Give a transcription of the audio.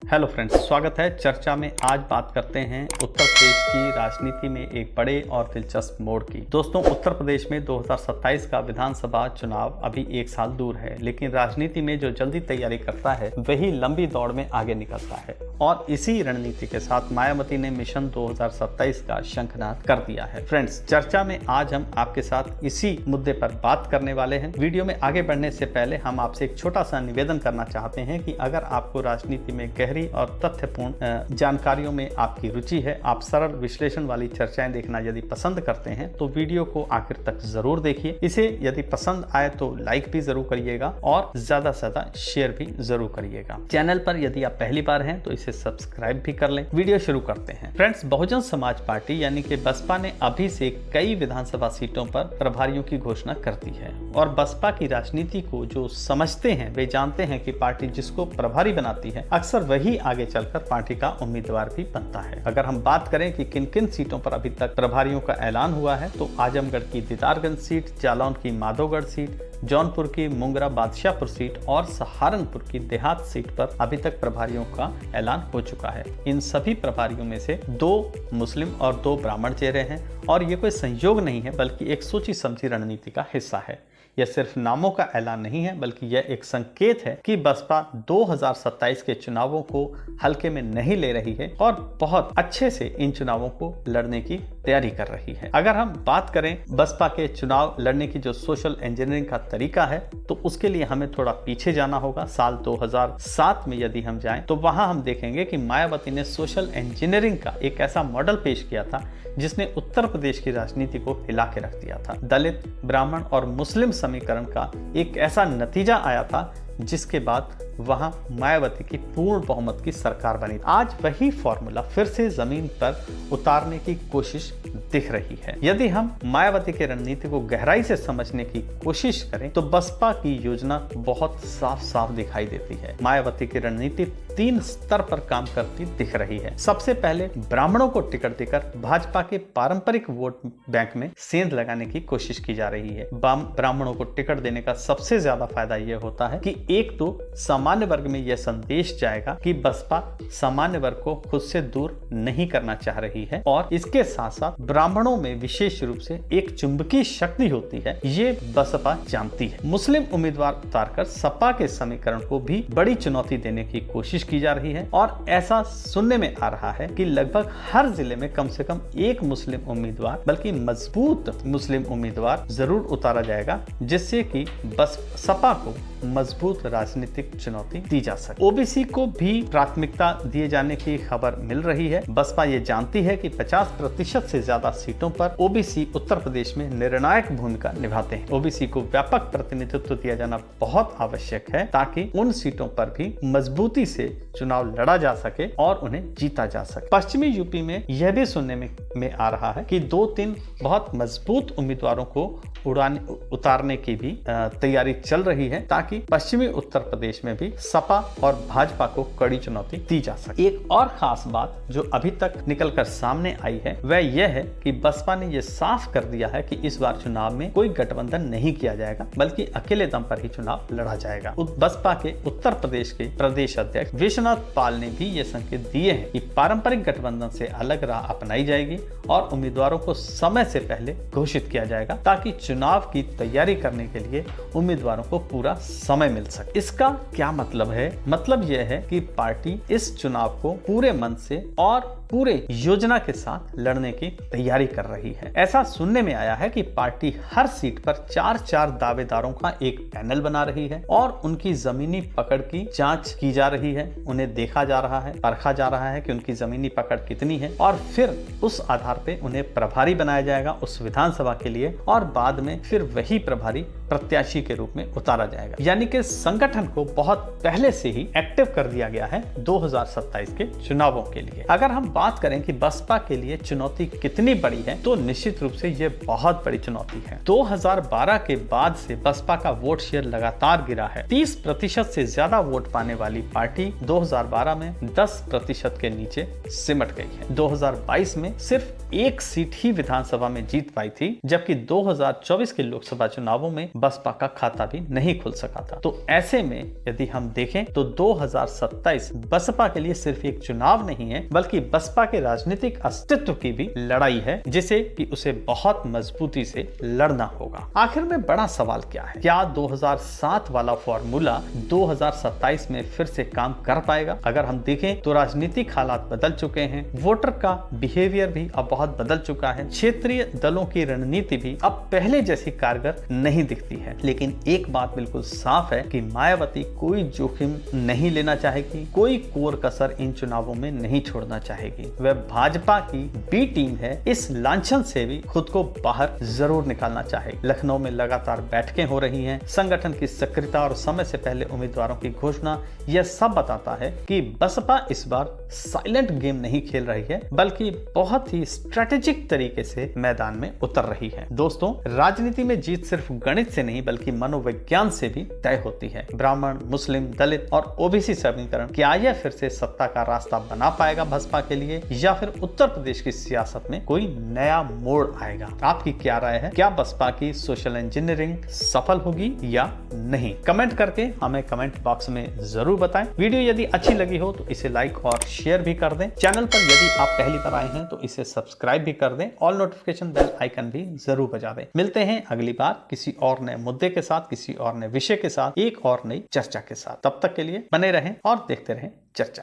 Hello friends, स्वागत है चर्चा में। आज बात करते हैं उत्तर प्रदेश की राजनीति में एक बड़े और दिलचस्प मोड़ की। दोस्तों, उत्तर प्रदेश में 2027 का विधानसभा चुनाव अभी एक साल दूर है, लेकिन राजनीति में जो जल्दी तैयारी करता है वही लंबी दौड़ में आगे निकलता है। और इसी रणनीति के साथ मायावती ने मिशन 2027 का शंखनाद कर दिया है। फ्रेंड्स, चर्चा में आज हम आपके साथ इसी मुद्दे पर बात करने वाले हैं। वीडियो में आगे बढ़ने से पहले हम आपसे एक छोटा सा निवेदन करना चाहते हैं कि अगर आपको राजनीति में गहरी और तथ्यपूर्ण जानकारियों में आपकी रुचि है, आप सरल विश्लेषण वाली चर्चाएं देखना यदि पसंद करते हैं तो वीडियो को आखिर तक जरूर देखिए। इसे यदि पसंद आए तो लाइक भी जरूर करिएगा और ज्यादा से ज्यादा शेयर भी जरूर करिएगा। चैनल पर यदि आप पहली बार हैं तो इसे सब्सक्राइब भी कर लें। वीडियो शुरू करते हैं। फ्रेंड्स, बहुजन समाज पार्टी यानी कि बसपा ने अभी से कई विधानसभा सीटों पर प्रभारियों की घोषणा कर दी है और बसपा की राजनीति को जो समझते हैं वे जानते हैं कि पार्टी जिसको प्रभारी बनाती है अक्सर वही आगे चलकर पार्टी का उम्मीदवार भी बनता है। अगर हम बात करें कि किन किन सीटों पर अभी तक प्रभारियों का ऐलान हुआ है तो आजमगढ़ की दीदारगंज सीट, जालौन की माधोगढ़ सीट, जौनपुर की मुंगरा बादशाहपुर सीट और सहारनपुर की देहात सीट पर अभी तक प्रभारियों का ऐलान हो चुका है। इन सभी प्रभारियों में से 2 मुस्लिम और 2 ब्राह्मण चेहरे हैं और ये कोई संयोग नहीं है बल्कि एक सोची समझी रणनीति का हिस्सा है। यह सिर्फ नामों का ऐलान नहीं है बल्कि यह एक संकेत है कि बसपा 2027 के चुनावों को हल्के में नहीं ले रही है और बहुत अच्छे से इन चुनावों को लड़ने की तैयारी कर रही है। अगर हम बात करें बसपा के चुनाव लड़ने की जो सोशल इंजीनियरिंग का तरीका है तो उसके लिए हमें थोड़ा पीछे जाना होगा। साल 2007 में यदि हम जाएं तो वहां हम देखेंगे कि मायावती ने सोशल इंजीनियरिंग का एक ऐसा मॉडल पेश किया था जिसने उत्तर प्रदेश की राजनीति को हिला के रख दिया था। दलित, ब्राह्मण और मुस्लिम समीकरण का एक ऐसा नतीजा आया था जिसके बाद वहां मायावती की पूर्ण बहुमत की सरकार बनी। आज वही फॉर्मूला फिर से जमीन पर उतारने की कोशिश दिख रही है। यदि हम मायावती की रणनीति को गहराई से समझने की कोशिश करें तो बसपा की योजना बहुत साफ साफ दिखाई देती है। मायावती की रणनीति 3 स्तर पर काम करती दिख रही है। सबसे पहले ब्राह्मणों को टिकट देकर भाजपा के पारंपरिक वोट बैंक में सेंध लगाने की कोशिश की जा रही है। ब्राह्मणों को टिकट देने का सबसे ज्यादा फायदा यह होता है कि एक तो सामान्य वर्ग में यह संदेश जाएगा कि बसपा सामान्य वर्ग को खुद से दूर नहीं करना चाह रही है और इसके साथ साथ ब्राह्मणों में विशेष रूप से एक चुंबकीय शक्ति होती है, ये बसपा जानती है। मुस्लिम उम्मीदवार उतारकर सपा के समीकरण को भी बड़ी चुनौती देने की कोशिश की जा रही है और ऐसा सुनने में आ रहा है कि लगभग हर जिले में कम से कम एक मुस्लिम उम्मीदवार बल्कि मजबूत मुस्लिम उम्मीदवार जरूर उतारा जाएगा जिससे कि बस सपा को मजबूत राजनीतिक चुनौती दी जा सके। ओबीसी को भी प्राथमिकता दिए जाने की खबर मिल रही है। बसपा ये जानती है कि 50% से ज्यादा सीटों पर ओबीसी उत्तर प्रदेश में निर्णायक भूमिका निभाते हैं। ओबीसी को व्यापक प्रतिनिधित्व दिया जाना बहुत आवश्यक है ताकि उन सीटों पर भी मजबूती से चुनाव लड़ा जा सके और उन्हें जीता जा सके। पश्चिमी यूपी में यह भी सुनने में आ रहा है कि 2-3 बहुत मजबूत उम्मीदवारों को उतारने की भी तैयारी चल रही है ताकि पश्चिमी उत्तर प्रदेश में भी सपा और भाजपा को कड़ी चुनौती दी जा सके। एक और खास बात जो अभी तक निकलकर सामने आई है वह यह है कि बसपा ने यह साफ कर दिया है कि इस बार चुनाव में कोई गठबंधन नहीं किया जाएगा बल्कि अकेले दम पर ही चुनाव लड़ा जाएगा। बसपा के उत्तर प्रदेश के प्रदेश अध्यक्ष विश्वनाथ पाल ने भी ये संकेत दिए हैं कि पारंपरिक गठबंधन से अलग राह अपनाई जाएगी और उम्मीदवारों को समय से पहले घोषित किया जाएगा ताकि चुनाव की तैयारी करने के लिए उम्मीदवारों को पूरा समय मिल सके। इसका क्या मतलब है? मतलब यह है कि पार्टी इस चुनाव को पूरे मन से और पूरे योजना के साथ लड़ने की तैयारी कर रही है। ऐसा सुनने में आया है कि पार्टी हर सीट पर 4-4 दावेदारों का एक पैनल बना रही है और उनकी जमीनी पकड़ की जांच की जा रही है। उन्हें देखा जा रहा है, परखा जा रहा है कि उनकी जमीनी पकड़ कितनी है और फिर उस आधार पे उन्हें प्रभारी बनाया जाएगा उस विधानसभा के लिए और बाद में फिर वही प्रभारी प्रत्याशी के रूप में उतारा जाएगा। यानी कि संगठन को बहुत पहले से ही एक्टिव कर दिया गया है 2027 के चुनावों के लिए। अगर हम बात करें कि बसपा के लिए चुनौती कितनी बड़ी है, तो निश्चित रूप से ये बहुत बड़ी चुनौती है। 2012 के बाद से बसपा का वोट शेयर लगातार गिरा है। 30% से ज्यादा वोट पाने वाली पार्टी 2012 में 10% के नीचे सिमट गई है। 2022 में सिर्फ एक सीट ही विधानसभा में जीत पाई थी, जबकि 2024 के लोकसभा चुनावों में बसपा का खाता भी नहीं खुल सका था। तो ऐसे में यदि हम देखें तो 2027 बसपा के लिए सिर्फ एक चुनाव नहीं है, बल्कि बसपा के राजनीतिक अस्तित्व की भी लड़ाई है, जिसे कि उसे बहुत मजबूती से लड़ना होगा। आखिर में बड़ा सवाल क्या है? क्या 2007 वाला फॉर्मूला 2027 में फिर से काम कर पाएगा? अगर हम देखें तो राजनीतिक हालात बदल चुके हैं, वोटर का बिहेवियर भी अब बहुत बदल चुका है, क्षेत्रीय दलों की रणनीति भी अब पहले जैसी कारगर नहीं दिखती है। लेकिन एक बात बिल्कुल साफ है कि मायावती कोई जोखिम नहीं लेना चाहेगी, कोई कोर कसर इन चुनावों में नहीं छोड़ना चाहेगी। वह भाजपा की बी टीम है, इस लांछन से भी खुद को बाहर जरूर निकालना चाहेगी। लखनऊ में लगातार बैठकें हो रही हैं, संगठन की सक्रियता और समय से पहले उम्मीदवारों की घोषणा, यह सब बताता है कि बसपा इस बार साइलेंट गेम नहीं खेल रही है, बल्कि बहुत ही स्ट्रेटेजिक तरीके से मैदान में उतर रही है। दोस्तों, राजनीति में जीत सिर्फ गणित से नहीं बल्कि मनोविज्ञान से भी तय होती है। ब्राह्मण, मुस्लिम, दलित और ओबीसी समीकरण क्या यह फिर से सत्ता का रास्ता बना पाएगा बसपा के लिए, या फिर उत्तर प्रदेश की सियासत में कोई नया मोड़ आएगा? आपकी क्या राय है? क्या बसपा की सोशल इंजीनियरिंग सफल होगी या नहीं? कमेंट करके हमें कमेंट बॉक्स में जरूर बताएं। वीडियो यदि अच्छी लगी हो तो इसे लाइक और शेयर भी कर दें। चैनल पर यदि आप पहली बार आए हैं तो इसे सब्सक्राइब भी कर दें। ऑल नोटिफिकेशन बेल आइकन भी जरूर बजा दें। मिलते हैं अगली बार किसी और नए मुद्दे के साथ, किसी और नए विषय के साथ, एक और नई चर्चा के साथ। तब तक के लिए बने रहें और देखते रहें चर्चा।